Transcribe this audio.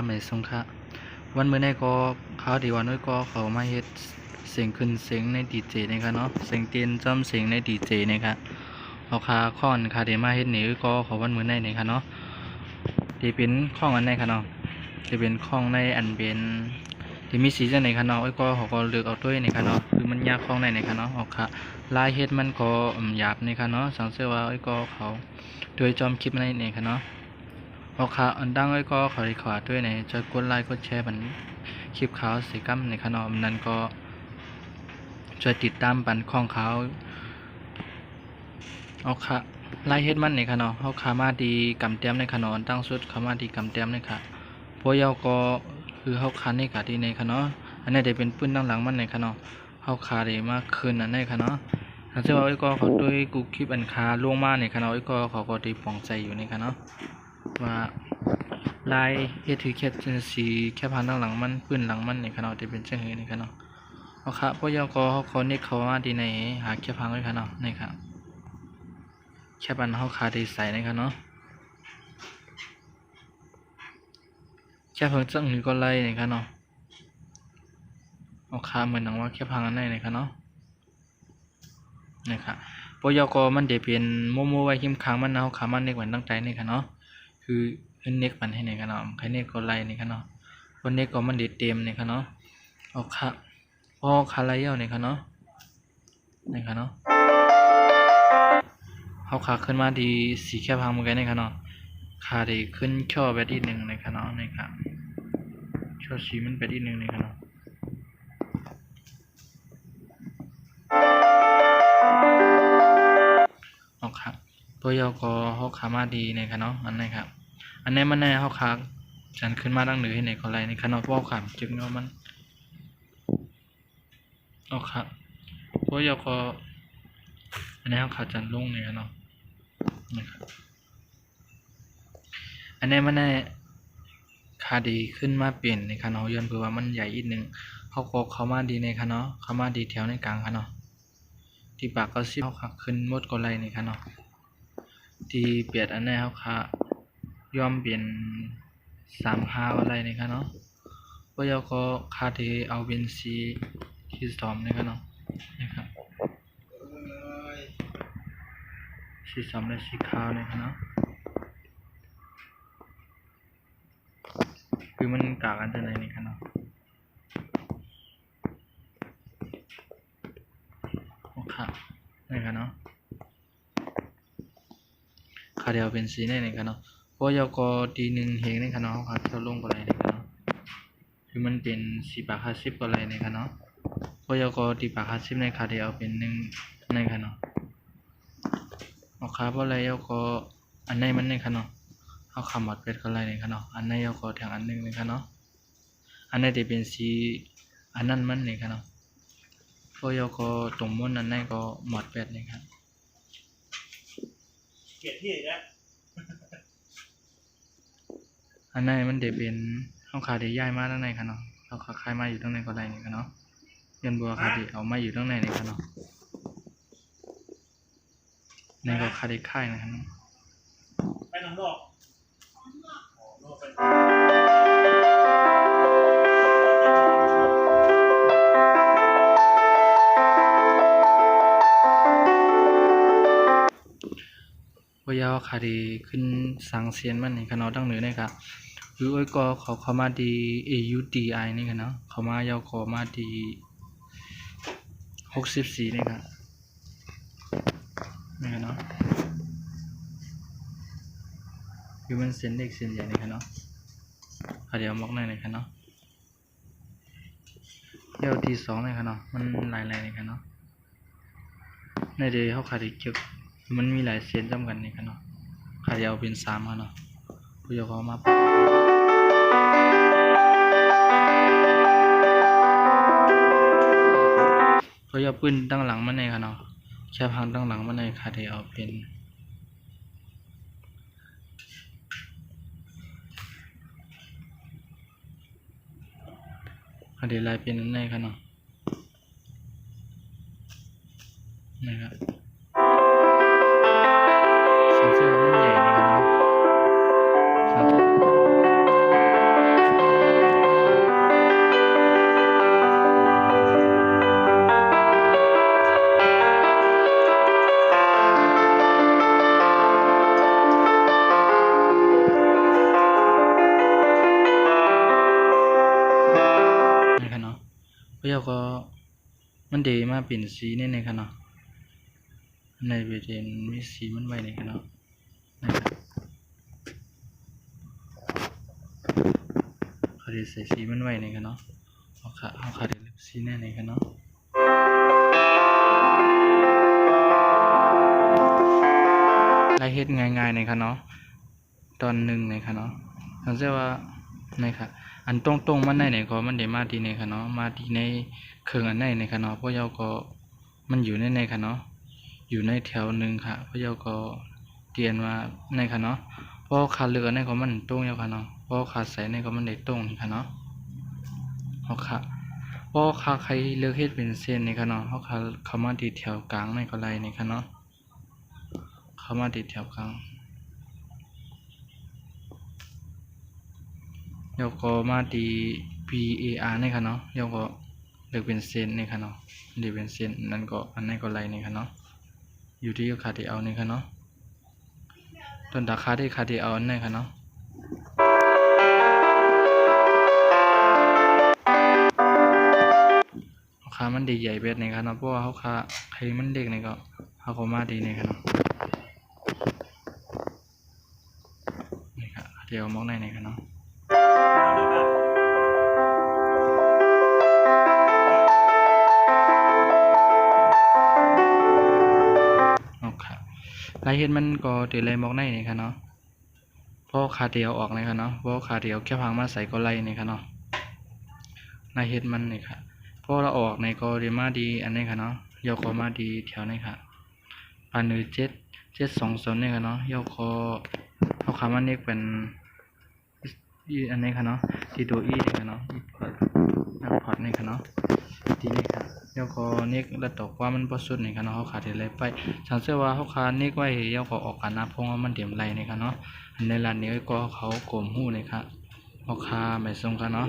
แม่สงค่ะวันมื้อนี้ก็ข่าวดีว่าน้อยก็เขามาเฮ็ดเสียงขึ้นเสียงในดีเจนะครับเนาะเสียงเต้นจำเสียงในดีเจนะครับเอาค่าค้อนค่าได้มาเฮ็ดนี่ก็เขาวันมื้อนี้นะครับเนาะที่เป็นของอันไหนครับเนาะที่เป็นของในอันเป็นที่มีสีจังไหนครับเนาะก็เขาก็เลือกเอาด้วยนี่ครับเนาะคือมันยากของไหนนี่ครับเนาะเอาค่ะลายเฮ็ดมันก็หยาบนี่ครับเนาะสังเกตว่าก็เขาโดยจอมคลิปในนี่ครับเนาะเอาค่ะอันดังก็ขอขอด้วยในจะกดไลค์กดแชร์บันคลิปเขาสีกัมในขนมนั้นก็ช่วยติดตามปันของเขาเอาค่ะไล่เฮ็ดมันในขนมเขาขามาดีกำเต็มในขนมตั้งสุดขามาดีกำเต็มในค่ะพวกเยาก็คือเขาขาในขาดีในขนมอันนี้ได้เป็นปืนตั้งหลังมันในขนมเขาขาได้มากขึ้นอันในขนมหลังจากว่าก็เขาด้วยกูคลิปอันคาล่วงมาในขนมก็เขาก็ได้ปองใจอยู่ในขนมว่าลายเฮ็ดถือแค่สีแค่พันหลังมันปืนหลังมันในขนมจะเป็นเช่นนี้ในขนมเอาค่ะพวกเยาก็เขาเน็ตเขามาดีในหาแค่พังไว้ขนมในครับแค่ปันเขาขาดีใส่ในขนมแค่เพิ่งจังหรือก็ไล่ในขนมเอาขาเหมือนหนังว่าแค่พังอันไหนในขนมนะครับพวกเยาก็มันเดี๋ยวเป็นโมโมไว้หิมค้างมันเอาขามันเน็กเหมือนตั้งใจในขนมคือเน็กมันให้ในขนมใครเน็กก็ไล่ในขนมวันนี้ก็มันเด็ดเต็มในขนมเอาค่ะพอคาไลเยาในขนมในขนมเขาขาขึ้นมาดีสีแค่พังเหมือนกันในขนมขาดีขึ้นช่อแบดอีกหนึ่งในขนมในครับช่อสีมันแบดอีกหนึ่งในขนมเอาครับตัวยอก็เขาขามาดีในขนมอันนี้ครับอันนี้มันแน่เขาขาจันขึ้นมาดังหรือให้ในก็ไรในขนมพวกขามจึงเนาะมันเอาครับตัวยอก็อันนี้เขาขาจันลงในขนมนะครับอันนี้มันได้คาดีขึ้นมาเปลี่ยนในคณะย้อนเพื่อว่ามันใหญ่อีกหนึ่งเขาก็เข้ามาดีในคณะเข้ามาดีแถวในกลางคณะที่ปากก็ซิเขาขาขึ้นหมดก็ไรในคณะที่เปลี่ยนอันนี้เขาขาย้อมเปลี่ยน3 5อะไรในคณะเพราะเราก็คาดีเอาเป็นสีที่2ในคณะนะครับสี2และสีขาวในคณะคือมันกากกันแต่ไหนนี่ครับเนาะโอเคนี่ครับเนาะขาเดียวเป็นสีนี่ครับเนาะเพราะยาก็ทีหนึ่งเฮงนี่ครับเนาะขาเท่าลงกว่าไรนี่ครับเนาะคือมันเป็น450กว่าไรนี่ครับเนาะเพราะยาก็ที่ปาก50ในขาเดียวเป็น1นี่ครับเนาะโอเคเพราะอะไรยาก็อันไหนมันนี่ครับเนาะเขาขมวดเป็ดก็ไรนี่ครับเนาะอันไหนยาก็แทงอันนึงนี่ครับเนาะอันไหนที่เป็นสีอันนั้นมันนี่ครับเนาะพวกยาก็ตรงม้วนอันไหนก็หมดเป็ดนี่ครับเกลียดที่นะอันไหนมันเดี๋ยวเป็นเขาขาได้ย้ายมาตั้งในครับเนาะเขาขาคายมาอยู่ตั้งในก็ได้นี่ครับเนาะยันบัวขาได้เอามาอยู่ตั้งในนี่ครับเนาะในก็ขาได้ค่ายนะครับไปทางนอกว่ายาวขาดีขึ้นสังเสียนมันนี่ครับเนาะตั้งเหนือนี่ครับหรือว่าก็เขามาดี AUDI นี่ครับเนาะเขามายาวก็มาดี64นี่ครับนี่ครับเนาะคือมันเส้นเล็กเส้นใหญ่นี่ครับเนาะขาเดียวมอกในนี่ครับเนาะยาวที่2นี่ครับเนาะมันหลายๆนี่ครับเนาะในเดี๋ยวเขาขาดีเกี่ยวมันมีหลายเส้นจำกันนี่ครับเนาะขาเดียวเป็น3ครับเนาะผู้ยาวเขามาเพราะยาปืนตั้งหลังมันในครับเนาะแค่พังตั้งหลังมันในขาเดียวเป็นขาเดียวลายเป็นในครับเนาะนะครับสังเกตว่ามันใหญ่นี่ครับเนาะสังเกต พยาก็มันเดมาเป็นสีนี่นะครับเนาะในเวทีมีสีมันไว้นี่ครับเนาะนะครับเขาได้ใส่สีมันไว้นี่ครับเนาะเขาได้เล็บสีแน่นี่ครับเนาะรายเฮ็ดง่ายๆนี่ครับเนาะตอนหนึ่งนี่ครับเนาะสังเกตว่านี่ครับอันตรงๆมันในก็มันได้มาที่นี่ครับเนาะมาที่ในเครื่องอันในนี่ครับเนาะพวกเราก็มันอยู่ในครับเนาะอยู่ในแถวหนึ่งค่ะพวกเราก็เตียนว่าในค่ะเนาะเพราะขาเลือกในก็มันตรงอยู่ค่ะเนาะเพราะขาใส่ในก็มันได้ตรงนี่ค่ะเนาะเพราะขาใครเลือกเฮ็ดเป็นเส้นนี่ค่ะเนาะเพราะขาเข้ามาที่แถวกลางในก็ไล่นี่ค่ะเนาะเข้ามาที่แถวกลางแล้วก็มาที่ PAR นี่ค่ะเนาะแล้วก็เลือกเป็นเส้นนี่ค่ะเนาะเลือกเป็นเส้นนั่นก็อันนั้นก็ไล่นี่ค่ะเนาะอยู่ที่ขาที่เอานี่ค่ะเนาะต้นตาขาที่เอาอันนี้ค่ะเนาะขามันดีใหญ่เบ็ดนี่ครับเนาะเพราะว่าเขาขาใครมันเด็กนี่ก็เขาก็มาดีนี่ครับเนาะนี่ครับเดี๋ยวมองในนี่ครับเนาะโอเคลายเห็นมันก็เดี๋ยวเลยมองในนี่ครับเนาะเพราะขาเดียวออกนี่ครับเนาะเพราะขาเดียวแค่พังมาใส่ก็ไล่นี่ครับเนาะลายเห็นมันนี่ครับเพราะเราออกในก็เดี๋ยวมาดีอันนี้ครับเนาะยกคอมาดีแถวนี้ครับปานหนึ่ง720นี่ครับเนาะยกคอเขาขามันนี่เป็นอันนี้ครับเนาะที่ตัวนี่ครับเนาะพอร์ตนี่ครับเนาะที่นี่ครับแล้วก็เนกแล้วตกว่ามันบ่สุดนี่ครับเนาะเขาขาดอะไรไปสังเกตว่าเขาขาดเนกไว้แล้วก็ออกกันนะเพราะว่ามันเดี่ยมไรนี่ครับเนาะในร้านนี้ก็เขาโกมหู้นี่ครับเขาขาไม่ทรงครับเนาะ